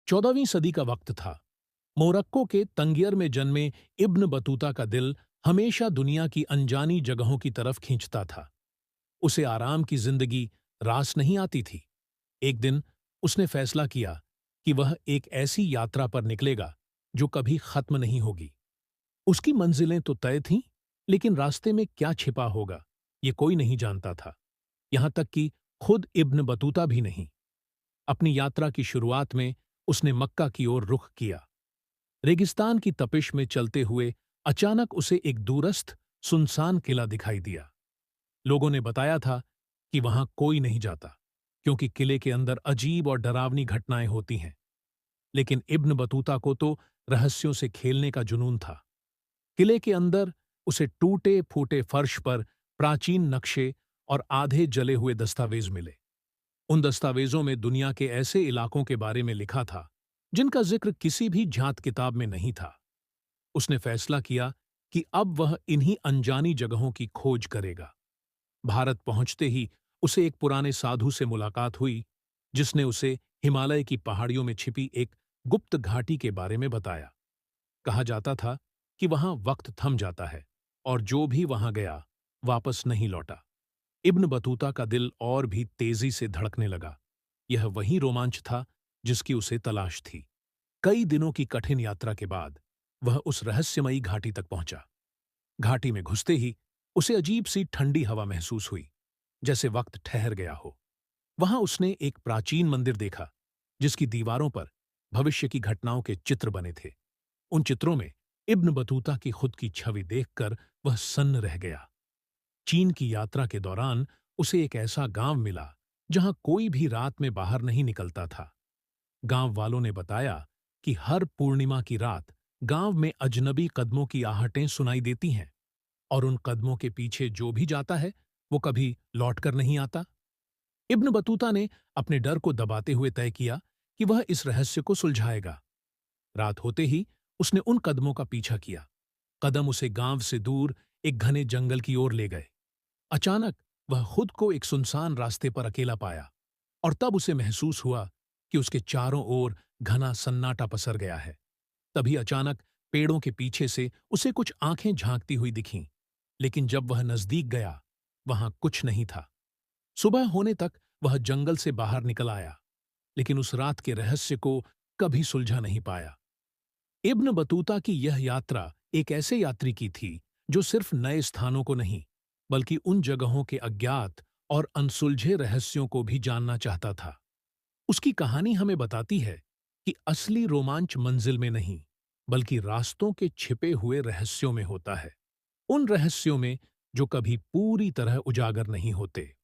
14वीं सदी का वक्त था। मोरक्को के तंगियर में जन्मे इब्न बतूता का दिल हमेशा दुनिया की अनजानी जगहों की तरफ खींचता था। उसे आराम की जिंदगी रास नहीं आती थी। एक दिन उसने फैसला किया कि वह एक ऐसी यात्रा पर निकलेगा जो कभी खत्म नहीं होगी। उसकी मंजिलें तो तय थीं, लेकिन रास्ते में क्या छिपा होगा, ये कोई नहीं जानता था। यहां तक कि खुद इब्न बतूता भी नहीं। अपनी यात्रा की शुरुआत में उसने मक्का की ओर रुख किया। रेगिस्तान की तपिश में चलते हुए अचानक उसे एक दूरस्थ सुनसान किला दिखाई दिया। लोगों ने बताया था कि वहां कोई नहीं जाता, क्योंकि किले के अंदर अजीब और डरावनी घटनाएं होती हैं। लेकिन इब्न बतूता को तो रहस्यों से खेलने का जुनून था। किले के अंदर उसे टूटे फूटे फर्श पर प्राचीन नक्शे और आधे जले हुए दस्तावेज मिले। उन दस्तावेजों में दुनिया के ऐसे इलाकों के बारे में लिखा था जिनका जिक्र किसी भी जात किताब में नहीं था। उसने फैसला किया कि अब वह इन्हीं अनजानी जगहों की खोज करेगा। भारत पहुंचते ही उसे एक पुराने साधु से मुलाकात हुई, जिसने उसे हिमालय की पहाड़ियों में छिपी एक गुप्त घाटी के बारे में बताया। कहा जाता था कि वहां वक्त थम जाता है और जो भी वहां गया वापस नहीं लौटा। इब्न बतूता का दिल और भी तेजी से धड़कने लगा। यह वही रोमांच था जिसकी उसे तलाश थी। कई दिनों की कठिन यात्रा के बाद वह उस रहस्यमयी घाटी तक पहुंचा। घाटी में घुसते ही उसे अजीब सी ठंडी हवा महसूस हुई, जैसे वक्त ठहर गया हो। वहां उसने एक प्राचीन मंदिर देखा, जिसकी दीवारों पर भविष्य की घटनाओं के चित्र बने थे। उन चित्रों में इब्न बतूता की खुद की छवि देखकर वह सन्न रह गया। चीन की यात्रा के दौरान उसे एक ऐसा गांव मिला जहां कोई भी रात में बाहर नहीं निकलता था। गांव वालों ने बताया कि हर पूर्णिमा की रात गांव में अजनबी कदमों की आहटें सुनाई देती हैं, और उन कदमों के पीछे जो भी जाता है वो कभी लौटकर नहीं आता। इब्न बतूता ने अपने डर को दबाते हुए तय किया कि वह इस रहस्य को सुलझाएगा। रात होते ही उसने उन कदमों का पीछा किया। कदम उसे गांव से दूर एक घने जंगल की ओर ले गए। अचानक वह खुद को एक सुनसान रास्ते पर अकेला पाया, और तब उसे महसूस हुआ कि उसके चारों ओर घना सन्नाटा पसर गया है। तभी अचानक पेड़ों के पीछे से उसे कुछ आंखें झांकती हुई दिखीं, लेकिन जब वह नजदीक गया, वहां कुछ नहीं था। सुबह होने तक वह जंगल से बाहर निकल आया, लेकिन उस रात के रहस्य को कभी सुलझा नहीं पाया। इब्न बतूता की यह यात्रा एक ऐसे यात्री की थी जो सिर्फ नए स्थानों को नहीं, बल्कि उन जगहों के अज्ञात और अनसुलझे रहस्यों को भी जानना चाहता था। उसकी कहानी हमें बताती है कि असली रोमांच मंजिल में नहीं, बल्कि रास्तों के छिपे हुए रहस्यों में होता है। उन रहस्यों में जो कभी पूरी तरह उजागर नहीं होते।